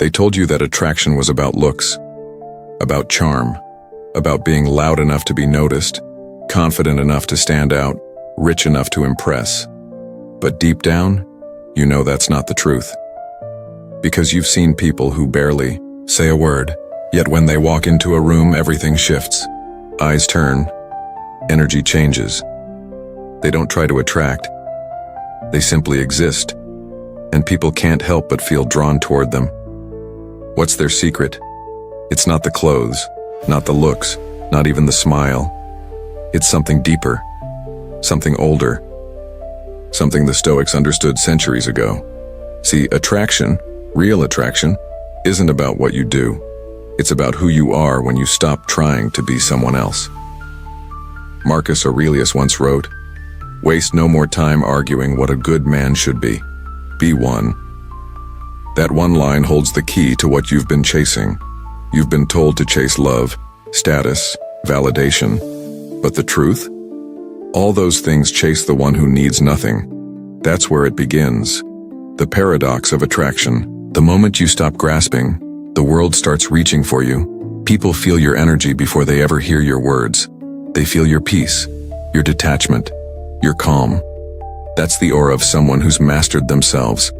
They told you that attraction was about looks, about charm, about being loud enough to be noticed, confident enough to stand out, rich enough to impress. But deep down, you know that's not the truth. Because you've seen people who barely say a word, yet when they walk into a room, everything shifts. Eyes turn, energy changes. They don't try to attract. They simply exist, and people can't help but feel drawn toward them. What's their secret? It's not the clothes, not the looks, not even the smile. It's something deeper, something older, something the Stoics understood centuries ago. See, attraction, real attraction, isn't about what you do. It's about who you are when you stop trying to be someone else. Marcus Aurelius once wrote, "Waste no more time arguing what a good man should be. Be one." That one line holds the key to what you've been chasing. You've been told to chase love, status, validation. But the truth? All those things chase the one who needs nothing. That's where it begins. The paradox of attraction. The moment you stop grasping, the world starts reaching for you. People feel your energy before they ever hear your words. They feel your peace, your detachment, your calm. That's the aura of someone who's mastered themselves.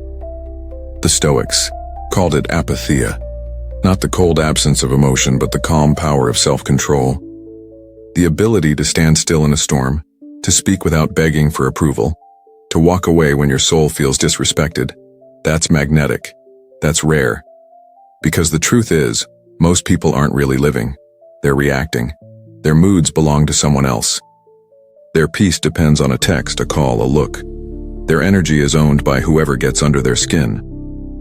The Stoics called it apatheia. Not the cold absence of emotion, but the calm power of self-control. The ability to stand still in a storm, to speak without begging for approval, to walk away when your soul feels disrespected. That's magnetic. That's rare. Because the truth is, most people aren't really living. They're reacting. Their moods belong to someone else. Their peace depends on a text, a call, a look. Their energy is owned by whoever gets under their skin.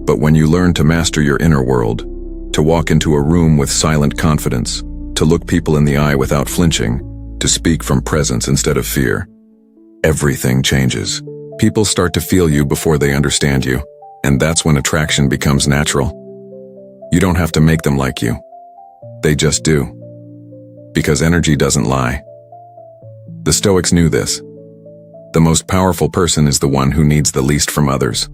But when you learn to master your inner world, to walk into a room with silent confidence, to look people in the eye without flinching, to speak from presence instead of fear, everything changes. People start to feel you before they understand you, and that's when attraction becomes natural. You don't have to make them like you. They just do. Because energy doesn't lie. The Stoics knew this. The most powerful person is the one who needs the least from others.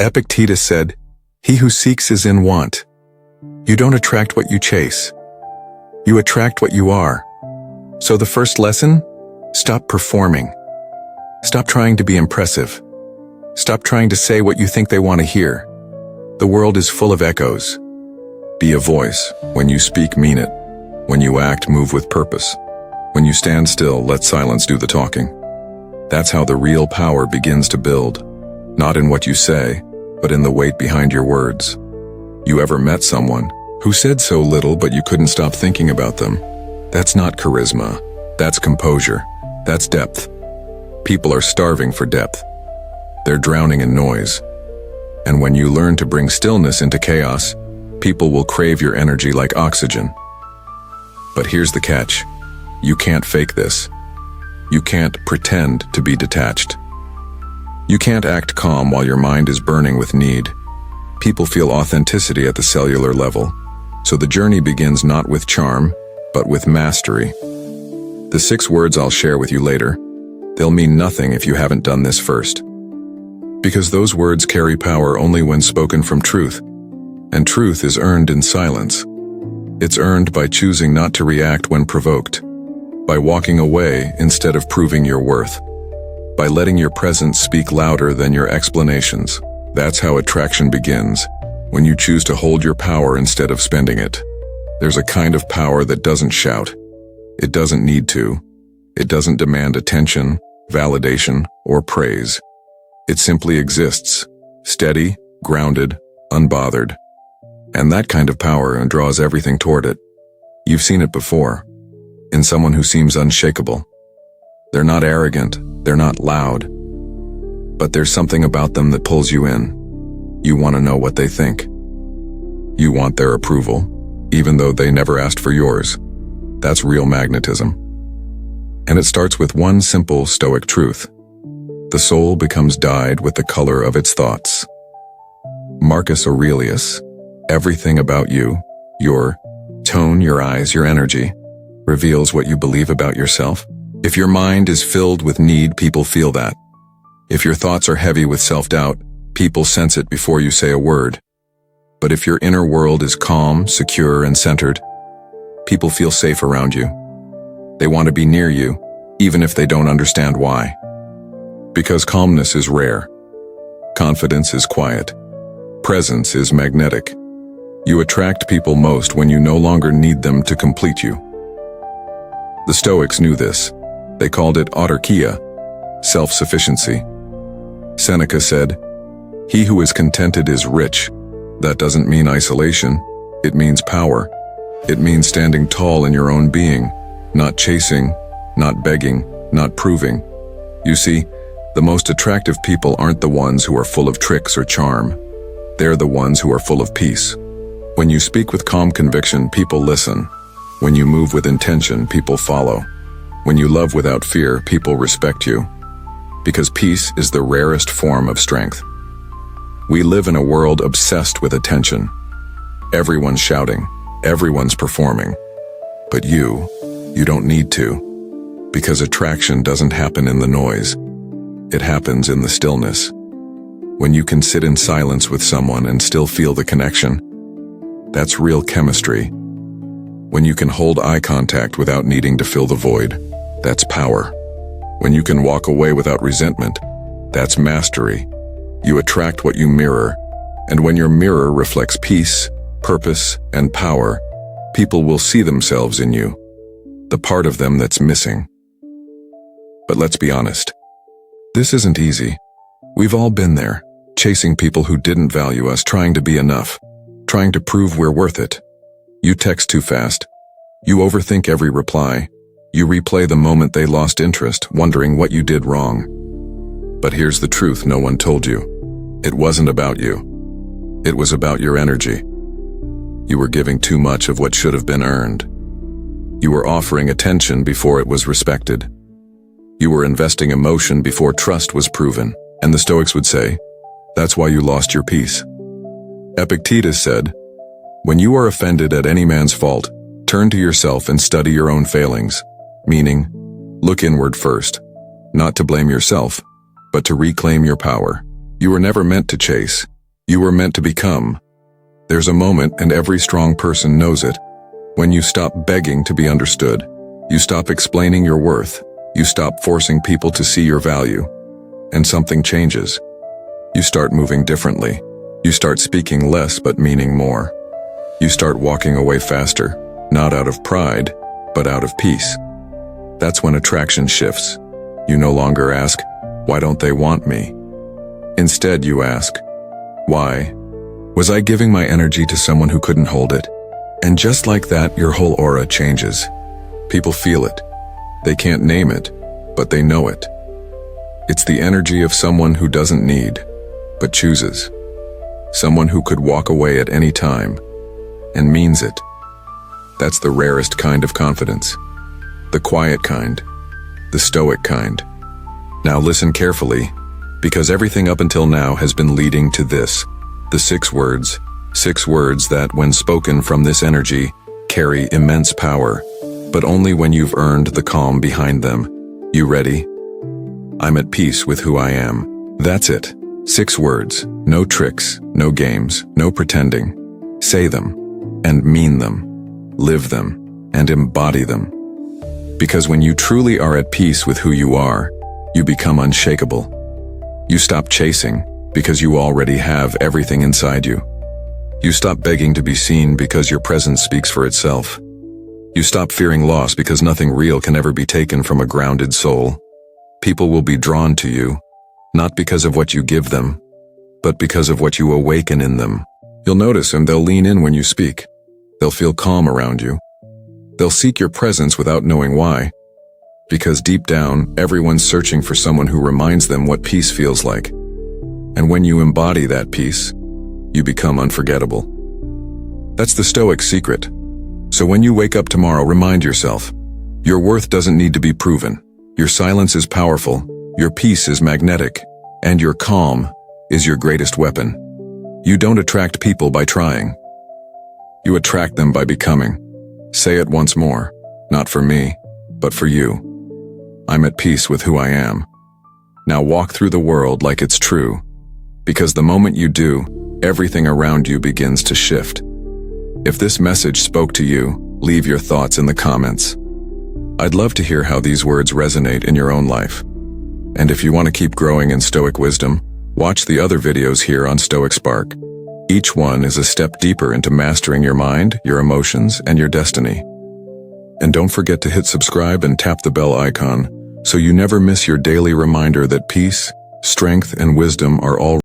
Epictetus said, "He who seeks is in want." You don't attract what you chase. You attract what you are. So the first lesson? Stop performing. Stop trying to be impressive. Stop trying to say what you think they want to hear. The world is full of echoes. Be a voice. When you speak, mean it. When you act, move with purpose. When you stand still, let silence do the talking. That's how the real power begins to build. Not in what you say, but in the weight behind your words. You ever met someone who said so little but you couldn't stop thinking about them? That's not charisma. That's composure. That's depth. People are starving for depth. They're drowning in noise. And when you learn to bring stillness into chaos, people will crave your energy like oxygen. But here's the catch. You can't fake this. You can't pretend to be detached. You can't act calm while your mind is burning with need. People feel authenticity at the cellular level. So the journey begins not with charm, but with mastery. The 6 words I'll share with you later, they'll mean nothing if you haven't done this first. Because those words carry power only when spoken from truth. And truth is earned in silence. It's earned by choosing not to react when provoked. By walking away instead of proving your worth. By letting your presence speak louder than your explanations. That's how attraction begins, when you choose to hold your power instead of spending it. There's a kind of power that doesn't shout. It doesn't need to. It doesn't demand attention, validation, or praise. It simply exists, steady, grounded, unbothered. And that kind of power draws everything toward it. You've seen it before, in someone who seems unshakable. They're not arrogant, they're not loud, but there's something about them that pulls you in. You want to know what they think. You want their approval, even though they never asked for yours. That's real magnetism. And it starts with one simple Stoic truth. The soul becomes dyed with the color of its thoughts. Marcus Aurelius, everything about you, your tone, your eyes, your energy, reveals what you believe about yourself. If your mind is filled with need, people feel that. If your thoughts are heavy with self-doubt, people sense it before you say a word. But if your inner world is calm, secure, and centered, people feel safe around you. They want to be near you, even if they don't understand why. Because calmness is rare. Confidence is quiet. Presence is magnetic. You attract people most when you no longer need them to complete you. The Stoics knew this. They called it autarkia, self-sufficiency. Seneca said, "He who is contented is rich." That doesn't mean isolation. It means power. It means standing tall in your own being, not chasing, not begging, not proving. You see, the most attractive people aren't the ones who are full of tricks or charm. They're the ones who are full of peace. When you speak with calm conviction, people listen. When you move with intention, people follow. When you love without fear, people respect you. Because peace is the rarest form of strength. We live in a world obsessed with attention. Everyone's shouting, everyone's performing. But you don't need to. Because attraction doesn't happen in the noise. It happens in the stillness. When you can sit in silence with someone and still feel the connection, that's real chemistry. When you can hold eye contact without needing to fill the void, that's power. When you can walk away without resentment, that's mastery. You attract what you mirror, and when your mirror reflects peace, purpose, and power, people will see themselves in you, the part of them that's missing. But let's be honest. This isn't easy. We've all been there, chasing people who didn't value us, trying to be enough, trying to prove we're worth it. You text too fast. You overthink every reply. You replay the moment they lost interest, wondering what you did wrong. But here's the truth no one told you. It wasn't about you. It was about your energy. You were giving too much of what should have been earned. You were offering attention before it was respected. You were investing emotion before trust was proven, and the Stoics would say, that's why you lost your peace. Epictetus said, when you are offended at any man's fault, turn to yourself and study your own failings, meaning, look inward first, not to blame yourself, but to reclaim your power. You were never meant to chase. You were meant to become. There's a moment, and every strong person knows it, when you stop begging to be understood. You stop explaining your worth. You stop forcing people to see your value. And something changes. You start moving differently. You start speaking less but meaning more. You start walking away faster, not out of pride, but out of peace. That's when attraction shifts. You no longer ask, why don't they want me? Instead, you ask, why? Was I giving my energy to someone who couldn't hold it? And just like that, your whole aura changes. People feel it. They can't name it, but they know it. It's the energy of someone who doesn't need, but chooses. Someone who could walk away at any time, and means it. That's the rarest kind of confidence. The quiet kind. The stoic kind. Now listen carefully, because everything up until now has been leading to this. The 6 words that, when spoken from this energy, carry immense power, but only when you've earned the calm behind them. You ready? I'm at peace with who I am. That's it. 6 words. No tricks, no games, no pretending. Say them, and mean them. Live them, and embody them. Because when you truly are at peace with who you are, you become unshakable. You stop chasing, because you already have everything inside you. You stop begging to be seen because your presence speaks for itself. You stop fearing loss because nothing real can ever be taken from a grounded soul. People will be drawn to you, not because of what you give them, but because of what you awaken in them. You'll notice and they'll lean in when you speak. They'll feel calm around you. They'll seek your presence without knowing why. Because deep down, everyone's searching for someone who reminds them what peace feels like. And when you embody that peace, you become unforgettable. That's the Stoic secret. So when you wake up tomorrow, remind yourself, your worth doesn't need to be proven. Your silence is powerful, your peace is magnetic, and your calm is your greatest weapon. You don't attract people by trying. You attract them by becoming. Say it once more, not for me, but for you. I'm at peace with who I am. Now walk through the world like it's true, because the moment you do, everything around you begins to shift. If this message spoke to you, leave your thoughts in the comments. I'd love to hear how these words resonate in your own life. And if you want to keep growing in Stoic wisdom, watch the other videos here on Stoic Spark. Each one is a step deeper into mastering your mind, your emotions, and your destiny. And don't forget to hit subscribe and tap the bell icon so you never miss your daily reminder that peace, strength, and wisdom are all